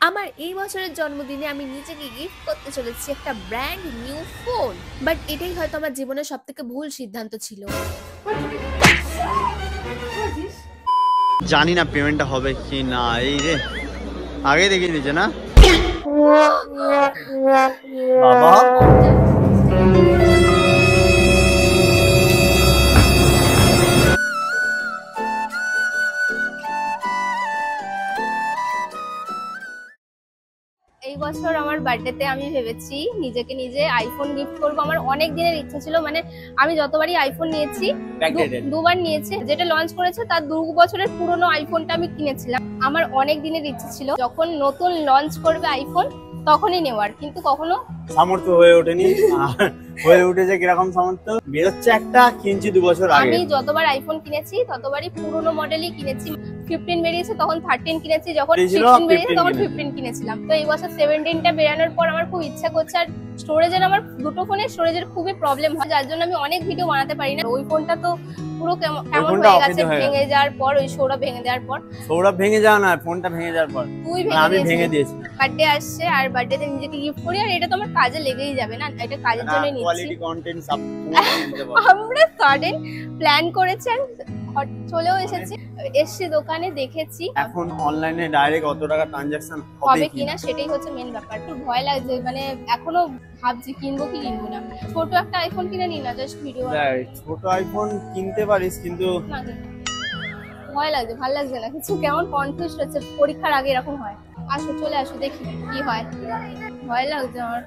আমার এই বছরের জন্মদিনে আমি নিজেকে গিফট করতে চলেছি একটা ব্র্যান্ড নিউ ফোন, বাট এটাই হয়তো আমার জীবনের সবথেকে ভুল সিদ্ধান্ত ছিল। জানি না পেমেন্টটা হবে কি না। এই রে আগে দেখিয়ে দিয়েছে না বাবা। এই বছর আমার বার্থডেতে আমি ভেবেছি নিজেকে নিজে আইফোন গিফট করবো। আমার অনেক দিনের ইচ্ছা ছিল, মানে আমি যতবারই আইফোন নিয়েছি দুবার নিয়েছি, যেটা লঞ্চ করেছে তার 2 বছরের পুরনো আইফোনটা আমি কিনেছিলাম। আমার অনেক দিনের ইচ্ছা ছিল যখন নতুন লঞ্চ করবে আইফোন তখনই নেওয়ার, কিন্তু কখনো সামর্থ্য হয়ে ওঠেনি। হয়ে উঠেছে কিরকম সামর্থ্য, বেরোচ্ছে একটা কিনছি 2 বছর আগে। আমি যতবার আইফোন কিনেছি ততবারই পুরনো মডেলই কিনেছি। 15 বেরিয়েছে তখন 13 কিনেছি, যখন 16 বেরিয়েছে তখন 15 কিনেছিলাম। তো এই বছর 17টা বেরানোর পর আমার খুব ইচ্ছা করছে। আর স্টোরেজের, আমার দুটো ফোনের স্টোরেজের খুবই প্রবলেম হয়, যার জন্য আমি অনেক ভিডিও বানাতে পারি না। ওই ফোনটা তো পুরো কেমন হয়ে গেছে ভেঙে যাওয়ার পর, ওই সৌরভ ভেঙে দেওয়ার পর। সৌরভ ভেঙে যাওয়া না, ফোনটা ভেঙে যাওয়ার পর তুই আমি ভেঙে দিয়েছি। বার্থডে আসছে আর বার্থডেতে নিজেকে গিফট করি, আর এটা তো আমার কাজে লেগেই যাবে না, এটা কাজের জন্য নিচ্ছি। কোয়ালিটি কন্টেন্ট সব আমরা সাডেন প্ল্যান করেছি আর চলেও এসেছি দোকানে, দেখেছি এখন অনলাইনে ডাইরেক্ট অত টাকা ট্রানজাকশন হবে কিনা সেটাই হচ্ছে মেন ব্যাপার। একটু ভয় লাগছে, মানে এখনো ভাবছি কিনবো কি কিনবো না। ছোট একটা আইফোন কিনে নি না, জাস্ট ভিডিও। ছোট আইফোন কিনতে পারিস, কিন্তু ভয় লাগছে, ভালো লাগছে না কিছু, কেমন কনফিউজ হচ্ছে। পরীক্ষার আগে এরকম হয়। আসো, চলে আসো, দেখি কি হয়। ভয় লাগছে আমার।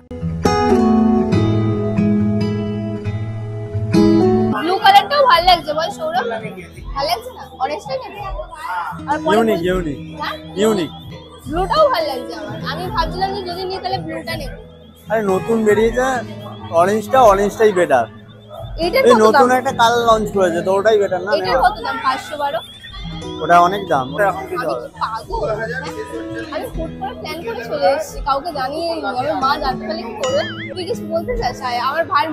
ব্লু কালারটাও ভালো লাগছে, বল সৌরভ, ভালো লাগছে না? অরেঞ্জটা নেবে আর ইউনিক ব্লুটাও ভালো লাগছে আমার। আমি ভাবছিলাম যে যদি নিই তাহলে ব্লুটা নেব। আরে নতুন বেরিয়েছে অরেঞ্জটাই বেটার। এইটার এই কত নতুন দাম? একটা কালার লঞ্চ করেছে, তো ওটাই বেটার না? এটার কত দাম? 512। ওটা অনেক দাম। ওটা এখন কি আমি দাম? কি পাগল? আমি ফুড করে প্ল্যান করে চলে এসেছি, কাউকে জানিয়ে নি। আমার মা জানতে পারলে কি করবে? তুই কিছু বলতে চাস? আমার ভাইয়ের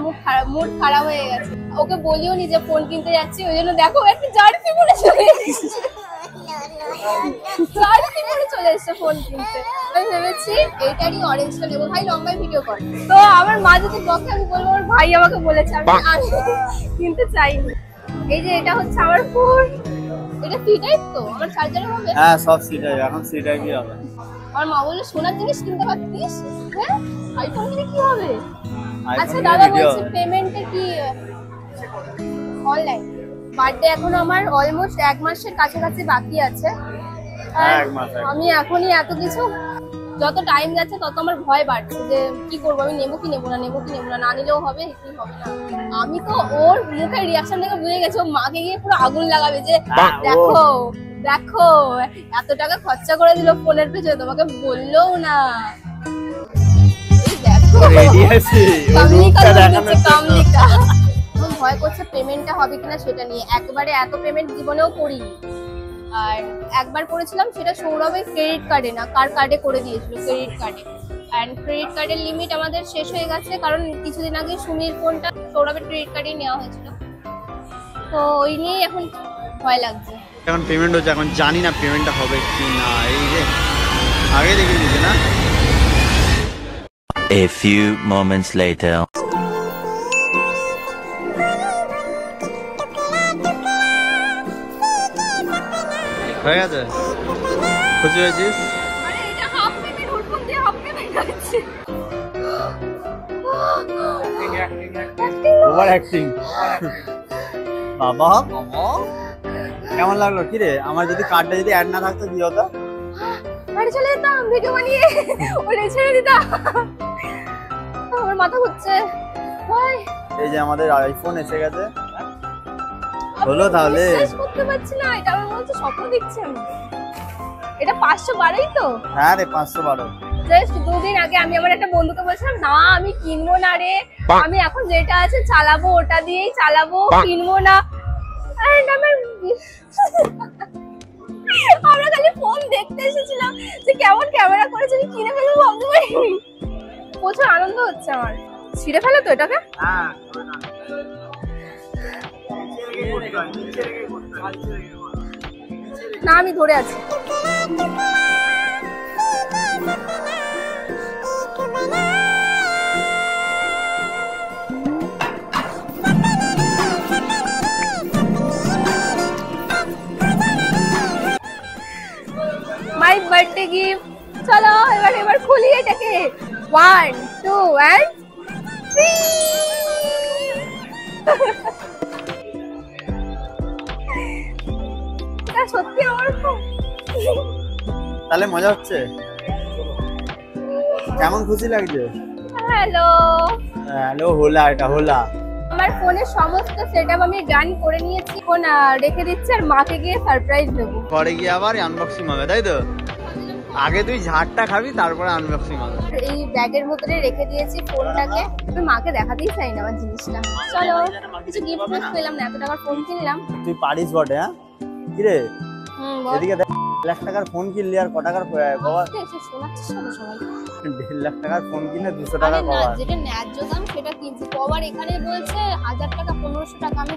মুড খারাপ হয়ে গেছে। ওকে বলিও নি যে ফোন কিনতে যাচ্ছি, ওই জন্য দেখো একটা জার্সি পরে চলে এসেছে। জার্সি পরে চলে এসেছে ফোন কিনতে। আমি ভেবেছি এইটারই অরেঞ্জটা নেবো। ভাই লম্বাই ভিডিও কর। তো আমার মা যদি বকে আমি বলবো আমার ভাই আমাকে বলেছে, আমি কিনতে চাইনি। এই যে এটা হচ্ছে আমার ফোন। এটা সি টাইপ তো, আমার চার্জার হবে? হ্যাঁ, সব সি টাইপ, এখন সি টাইপই হবে। আমার মা বলল সোনার জিনিস কিনতে পারতিস, হ্যাঁ আইফোন কিনে কি হবে? আচ্ছা আইফোন দাদা ভিডিও বলছে পেমেন্টের কি অনলাইন? বার্থডে এখন আমার অলমোস্ট 1 মাসের কাছাকাছি বাকি আছে। আমি এখনই এত কিছু, যত টাইম যাচ্ছে তত আমার ভয় বাড়ছে যে কি করবো, আমি নেবো কি নেবো না, না নিলেও হবে, কি হবে না। আমি তো ওর মুখের রিয়াকশন দেখে বুঝে গেছি ও মাকে গিয়ে পুরো আগুন লাগাবে যে দেখো এত টাকা খরচা করে দিল ফোনের পেছনে, তোমাকে বললোও না। ভয় করছে পেমেন্টটা হবে কিনা সেটা নিয়ে। একবারে এত পেমেন্ট জীবনেও করিনি, আর একবার করেছিলাম সেটা সৌরভের ক্রেডিট কার্ডে না কার কার্ডে করে দিয়েছিল, ক্রেডিট কার্ডে। অ্যান্ড ক্রেডিট কার্ডের লিমিট আমাদের শেষ হয়ে গেছে, কারণ কিছুদিন আগে সুমির ফোনটা সৌরভের ক্রেডিট কার্ডেই নেওয়া হয়েছিল। তো ওই নিয়েই এখন ভয় লাগছে। এখন পেমেন্ট হচ্ছে, এখন জানি না পেমেন্টটা হবে কি না। এই যে আগে দেখে দিয়েছে না। A few moments later. হয়ে গেছে? খুশি হয়েছিস? আরে এটা হাফ পেমেন্ট, ওর ফোন দিয়ে হাফ পেমেন্ট হচ্ছে। Over acting. বাবা কেমন লাগলো? কি রে, আমার যদি কার্ডটা যদি অ্যাড না থাকতো কি হতো? বাড়ি চলে যেতাম ভিডিও বানিয়ে, ওটা ছেড়ে দিতাম। আমার মাথা ঘুরছে ভাই। এই যে আমাদের আইফোন এসে গেছে। হলো তাহলে? বিশ্বাস করতে পারছি না, এটা আমার মনে হচ্ছে স্বপ্ন দেখছি আমি। এটা 512ই তো? হ্যাঁ রে, 512। জাস্ট 2 দিন আগে আমি আমার একটা বন্ধুকে বলছিলাম না আমি কিনবো না রে, আমি এখন যেটা আছে চালাবো, ওটা দিয়েই চালাবো, কিনবো না। আমরা খালি ফোন দেখতে এসেছিলাম যে কেমন ক্যামেরা করেছে, আমি কিনে ফেলবো ভাবতে পারিনি। প্রচুর আনন্দ হচ্ছে আমার। ছিঁড়ে ফেলে তো এটাকে? হ্যাঁ, না আমি ধরে আছি। Birthday gift. চলো এবার খুলি এটাকে। 1 2 and 3 এটা সত্যি আমার খুব তাহলে মজা হচ্ছে? কেমন খুশি লাগছে? হ্যালো। হ্যালো, হোলা, এটা হোলা। আমার ফোনের সমস্ত সেটআপ আমি ডান করে নিয়েছি, ফোন রেখে দিচ্ছি আর মাকে গিয়ে সারপ্রাইজ দেবো। পরে গিয়ে আবার আনবক্সিং হবে, তাই তো? আগে তুই ঝাড়টা খাবি, তারপরে আনবক্সিং হবে। এই ব্যাগের ভিতরে রেখে দিয়েছি ফোনটাকে, আমি মাকে দেখাতেই চাই না আমার জিনিসটা। চলো, কিছু গিফট পেলাম না, এত টাকার ফোন কিনলাম। তুই পারিস বটে। হ্যাঁ কিরে, বল। এদিকে দেখ, 1 লাখ টাকার ফোন কিনলি আর ক টাকার কভার? এসে শোনাচ্ছিস না সবাই? 1.5 লাখ টাকার ফোন কিনে 200 আরে টাকার না, কভার। যেটা ন্যায্য দাম সেটা কিনছি। কভার এখানে বলছে 1000 টাকা 1500 টাকা, আমি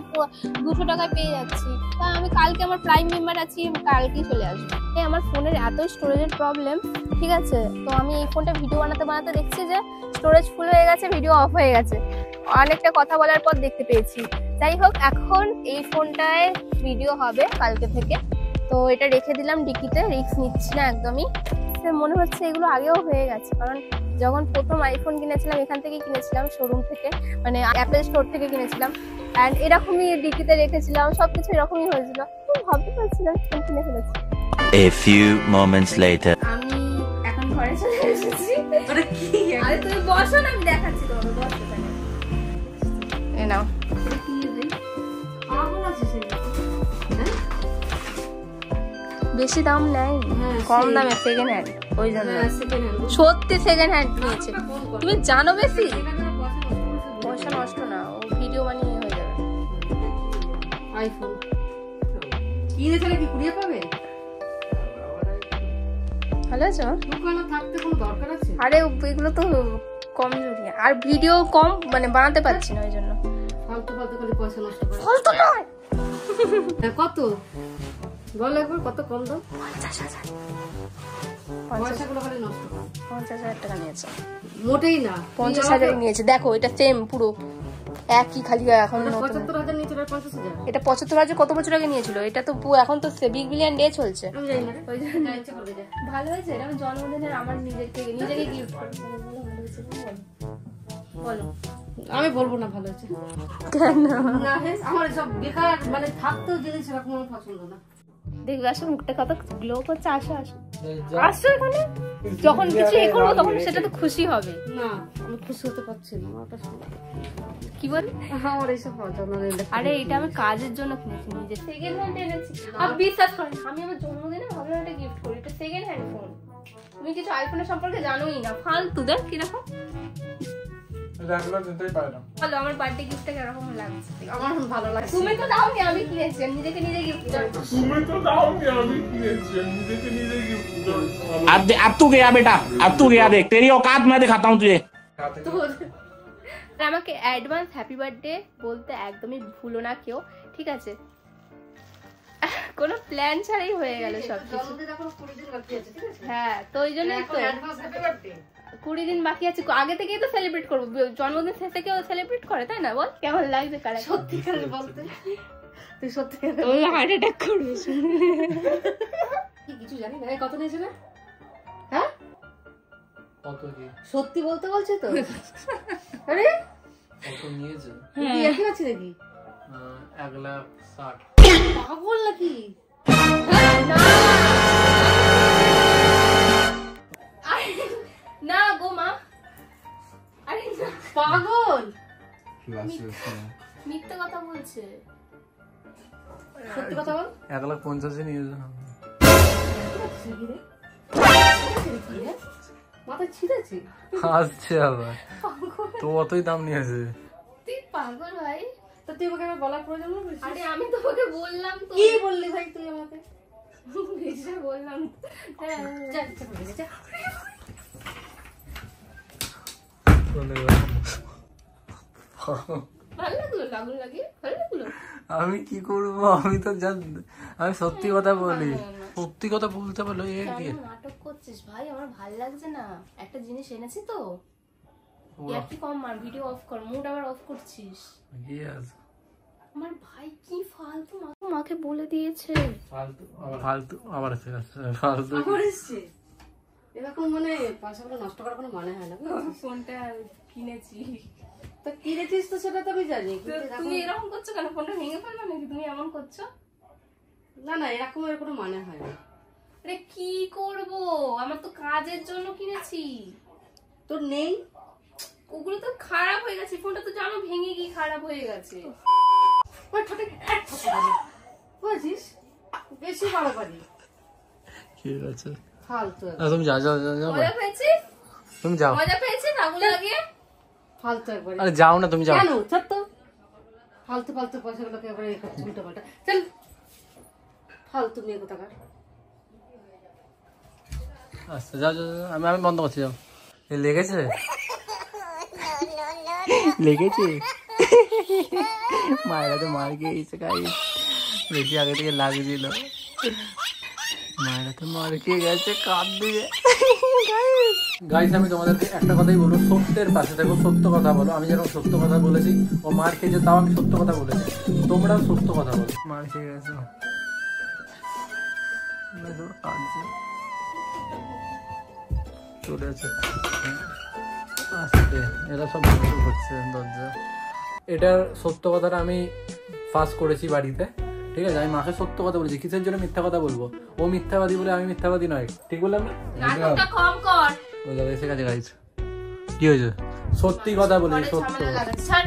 200 টাকায় পেয়ে যাচ্ছি। তা আমি কালকে আমার প্রাইম মেম্বার আছি, কালকেই চলে আসবো। আমার ফোনের এত স্টোরেজের প্রবলেম, ঠিক আছে? তো আমি এই ফোনটা ভিডিও বানাতে দেখছি যে স্টোরেজ ফুল হয়ে গেছে, ভিডিও অফ হয়ে গেছে। অনেকটা কথা বলার পর দেখতে পেয়েছি। যাই হোক, এখন এই ফোনটায় ভিডিও হবে কালকে থেকে। তো এটা রেখে দিলাম ডিকিতে, রিস্ক নিচ্ছি না একদমই। মনে হচ্ছে এগুলো আগেও হয়ে গেছে, কারণ যখন প্রথম আইফোন কিনেছিলাম এখান থেকে কিনেছিলাম, শোরুম থেকে, মানে অ্যাপেল স্টোর থেকে কিনেছিলাম। অ্যান্ড এরকমই ডিকিতে রেখেছিলাম, সবকিছু এরকমই হয়েছিল। ভাবতে পারছিলাম ফোন কিনে ফেলেছি। A few moments later. আমি এখন ঘরে চলে এসেছি। আরে তুমি বসো না, আমি দেখাচ্ছি তোমাকে। বসো তাহলে। এ নাও। বেশি দাম নেয়, কম দামে, সেকেন্ড হ্যান্ড, ওই জন্য। সত্যি সেকেন্ড হ্যান্ড নিয়েছে। তুমি জানো বেশি পয়সা নষ্ট না, ও ভিডিও বানিয়ে হয়ে যাবে। আইফোন কিনেছে নাকি কুড়িয়ে পাবে? ভালো আছে? দোকানে থাকতে কোনো দরকার আছে? আরে এগুলো তো কম জরুরি, আর ভিডিও কম মানে বানাতে পারছি না, ওই জন্য। ফালতু করে পয়সা নষ্ট করে। ফালতু নয়। কত বলো একবার, কত কম দাম? 50,000। পয়সাগুলো খালি নষ্ট করে। 50,000 টাকা নিয়েছে। মোটেই না, 50,000 নিয়েছে। দেখো এটা সেম পুরো একই, খালি এখন 75,000 নিচে 50,000। এটা 75,000 কত বছর আগে নিয়েছিল? এটা তো এখন তো বিগ বিলিয়ন ডে চলছে। আমি জানি না, ওই জন্য ভালো হয়েছে। এটা আমি জন্মদিনের আমার নিজেকে গিফট করেছি। বলো। আমি বলবো না ভালো হয়েছে কেন? না, আমার সব বেকার মানে থাকতেও জিনিস এরকম আমার পছন্দ না। দেখবে আসো, মুখটা কত গ্লো করছে। আসো আসো এখানে। যখন কিছু এ করবো তখন সেটা তো খুশি হবে। না, আমি খুশি হতে পারছি না। আমার কি বল? আমার এইসব পছন্দ নেই। আরে এটা আমি কাজের জন্য কিনেছি, নিজে সেকেন্ড হ্যান্ড এনেছি। আর বিশ্বাস করেন, আমি আমার জন্মদিনে ভাবলাম একটা গিফট করি, এটা সেকেন্ড হ্যান্ড ফোন। তুমি কিছু আইফোনের সম্পর্কে জানোই না, ফালতু। দেখ কিরকম ভালো, আমার বার্থডে গিফটটা কিরকম লাগছে। আমার ভালো লাগছে। তুমি তো দাওনি, আমি কিনেছি, আমি নিজেকে নিজে গিফট করেছি। अब तू गया बेटा, अब तू गया, देख तेरी औकात मैं दिखाता हूँ तुझे। আমাকে অ্যাডভান্স হ্যাপি বার্থডে বলতে একদমই ভুলো না কেউ, ঠিক আছে? কোনো প্ল্যান ছাড়াই হয়ে গেল সবকিছু। জন্মদিন এখন 20 দিন বাকি আছে, ঠিক আছে? হ্যাঁ, তো ওই জন্যই তো। অ্যাডভান্স হ্যাপি বার্থডে 20 দিন বাকি আছে, আগে থেকেই তো সেলিব্রেট করবো। জন্মদিন শেষে কেউ সেলিব্রেট করে, তাই না? বল কেমন লাগছে? সত্যি করে বলতে তুই সত্যি ওই হার্ট অ্যাটাক করবে। কিছু জানি না। কত নিয়েছিল? হ্যাঁ, কত কি সত্যি বলতে বলছে তো? আরে কত নিয়েছে? তুই একই আছে নাকি? 1,60,000। পাগল নাকি? না গো মা, আরে পাগল মিথ্যে কথা বলছে। সত্যি কথা বল। 1,50,000 নিয়েছে। মাথা ছিঁড়েছি। আসছে আবার তো অতই দাম নিয়েছে। তুই পাগল ভাই। তো তুই আমাকে আবার বলার প্রয়োজন নেই। আরে আমি তোমাকে বললাম তো। কি বললি ভাই তুই আমাকে? বললাম। যা ইচ্ছা করে যা। ভালো লাগলো? লাগুন লাগে? ভালো লাগলো? আমি কি করবো? আমি তো আমি সত্যি কথা বলি, সত্যি কথা বলতে পারলো। কেন নাটক করছিস ভাই? আমার ভালো লাগছে না। একটা জিনিস এনেছি তো, একটু কম মার, ভিডিও অফ কর, মুড আবার অফ করছিস। আমার ভাই কি ফালতু, মাকে বলে দিয়েছে। ফালতু আবার ফালতু এরকম মানে পয়সাগুলো নষ্ট করার কোনো মানে হয় না। ফোনটা কিনেছি। তো কিনেছিস তো সেটা তো আমি জানি, তো তুমি এরকম করছো কেন? ফোনটা ভেঙে ফেলবে নাকি? তুমি এমন করছো? না না এরকমের কোনো মানে হয় না। আরে কি করব, আমার তো কাজের জন্য কিনেছি। তোর নেই? ওগুলো তো খারাপ হয়ে গেছে, ফোনটা তো জানো ভেঙে গিয়ে খারাপ হয়ে গেছে। বুঝিস বেশি বাড়াবাড়ি। ঠিক আছে ফালতু তুমি যাও যাও যাও যাও মজা পেয়েছি, তুমি যাও। মজা পেয়েছি আগুন লাগিয়ে। ফালতু একবারে। আরে যাও না তুমি যাও। কেন সত্য ফালতু ফালতু পয়সাগুলোকে একবারে উল্টো পাল্টা। চল ফালতু মেয়ে কোথাকার। আচ্ছা যাও যাও যাও, আমি আমি বন্ধ করছি, যাও। লেগেছে লেগেছে মায়েরা তো মার খেয়েছে গাইস, বেশি আগে থেকে লাগিয়েছিল, মায়েরা তো মার খেয়ে গেছে কাঁদ দিয়ে। গাইস আমি তোমাদেরকে একটা কথাই বলবো, সত্যের পাশে দেখো, সত্য কথা বলো। আমি যেরকম সত্য কথা বলেছি, ও মার খেয়েছে তাও আমি সত্য কথা বলেছি, তোমরাও সত্য কথা বলো। মার খেয়ে গেছো কাঁদছে, চলে আছে আস্তে, এরা সব বন্ধ করছে দরজা। এটার সত্য কথাটা আমি ফাঁস করেছি বাড়িতে, ঠিক আছে? আমি মাকে সত্য কথা বলেছি, কিসের জন্য মিথ্যা কথা বলবো? ও মিথ্যাবাদী বলে আমি মিথ্যাবাদী নয়, ঠিক বললাম না? নাটকটা কম কর। ও দাদা এসে গেছে গাইছে, কি হয়েছে? সত্যি কথা বলি, সত্য। ছাড়।